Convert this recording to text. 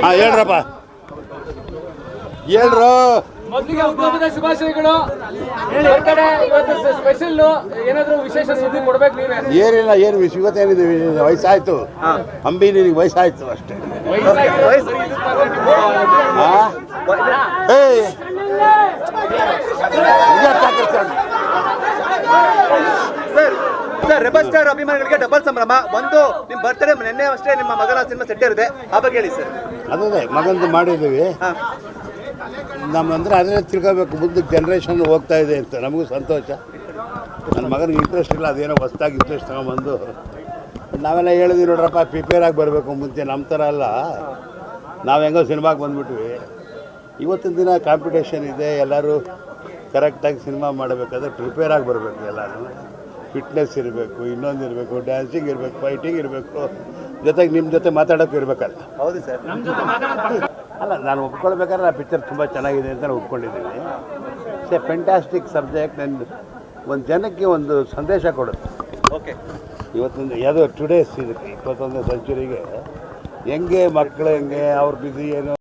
ಹಾಂ ಹೇಳ್ರಪ್ಪ, ಹೇಳ್ರು. ಮೊದಲಿಗೆ ಹುಟ್ಟುಹಬ್ಬದ ಶುಭಾಶಯಗಳು. ಬರ್ತಡೇ ಇವತ್ತು ಸ್ಪೆಷಲ್, ಏನಾದರೂ ವಿಶೇಷ ಸುದ್ದಿ ಕೊಡ್ಬೇಕು ನೀವೇ? ಏನಿಲ್ಲ, ಏನು ಇವತ್ತೇನಿದೆ, ವಯಸ್ಸಾಯ್ತು ಅಂಬಿ, ನಿನಗೆ ವಯಸ್ಸಾಯ್ತು ಅಷ್ಟೇ. ಸರ್, ರೆಬಲ್ ಸ್ಟಾರ್ ಅಭಿಮಾನಿಗಳಿಗೆ ಡಬಲ್ ಸಂಭ್ರಮ. ಒಂದು ನಿಮ್ಮ ಬರ್ತ್ಡೇ ನಿನ್ನೆ ಅಷ್ಟೇ, ನಿಮ್ಮ ಮಗನ ಸಿನಿಮಾ ಸೆಟ್ ಇರುತ್ತೆ, ಆ ಬಗ್ಗೆ ಹೇಳಿ ಸರ್. ಅದೇ ಮಗಂದು ಮಾಡಿದ್ದೀವಿ. ನಮ್ಮಂದ್ರೆ ಅದನ್ನೇ ತಿಳ್ಕೋಬೇಕು, ಮುಂದಕ್ಕೆ ಜನ್ರೇಷನ್ ಹೋಗ್ತಾ ಇದೆ ಅಂತ ನಮಗೂ ಸಂತೋಷ. ನನ್ನ ಮಗನಿಗೆ ಇಂಟ್ರೆಸ್ಟ್ ಇಲ್ಲ, ಅದೇನೋ ಹೊಸ್ದಾಗಿ ಇಂಟ್ರೆಸ್ಟ್ ತಗೊಂಬಂದು ನಾವೆಲ್ಲ ಹೇಳಿದ್ವಿ ನೋಡ್ರಪ್ಪ, ಪ್ರಿಪೇರ್ ಆಗಿ ಬರಬೇಕು. ಮುಂಚೆ ನಮ್ಮ ಥರ ಅಲ್ಲ, ನಾವು ಹೆಂಗೋ ಸಿನಿಮಾಗೆ ಬಂದುಬಿಟ್ವಿ. ಇವತ್ತಿನ ದಿನ ಕಾಂಪಿಟೇಷನ್ ಇದೆ, ಎಲ್ಲರೂ ಕರೆಕ್ಟಾಗಿ ಸಿನಿಮಾ ಮಾಡಬೇಕಾದ್ರೆ ಪ್ರಿಪೇರ್ ಆಗಿ ಬರಬೇಕು. ಎಲ್ಲರೂ ಫಿಟ್ನೆಸ್ ಇರಬೇಕು, ಇನ್ನೊಂದು ಇರಬೇಕು, ಡ್ಯಾನ್ಸಿಂಗ್ ಇರಬೇಕು, ಫೈಟಿಂಗ್ ಇರಬೇಕು, ಜೊತೆಗೆ ನಿಮ್ಮ ಜೊತೆ ಮಾತಾಡೋಕ್ಕೂ ಇರಬೇಕಲ್ಲ. ಹೌದು ಸರ್. ಅಲ್ಲ, ನಾನು ಒಪ್ಕೊಳ್ಬೇಕಾದ್ರೆ ಆ ಪಿಕ್ಚರ್ ತುಂಬ ಚೆನ್ನಾಗಿದೆ ಅಂತ ನಾನು ಒಪ್ಕೊಂಡಿದ್ದೀನಿ. It's a fantastic subject. And ಒಂದು ಜನಕ್ಕೆ ಒಂದು ಸಂದೇಶ ಕೊಡುತ್ತೆ. ಓಕೆ, ಇವತ್ತೊಂದು ಯಾವುದೋ ಟುಡೇಸ್ ಇದಕ್ಕೆ 21ನೇ ಸೆಂಚುರಿಗೆ ಹೆಂಗೆ ಮಕ್ಕಳು ಹೆಂಗೆ ಅವ್ರ ಬಿಸಿ ಏನು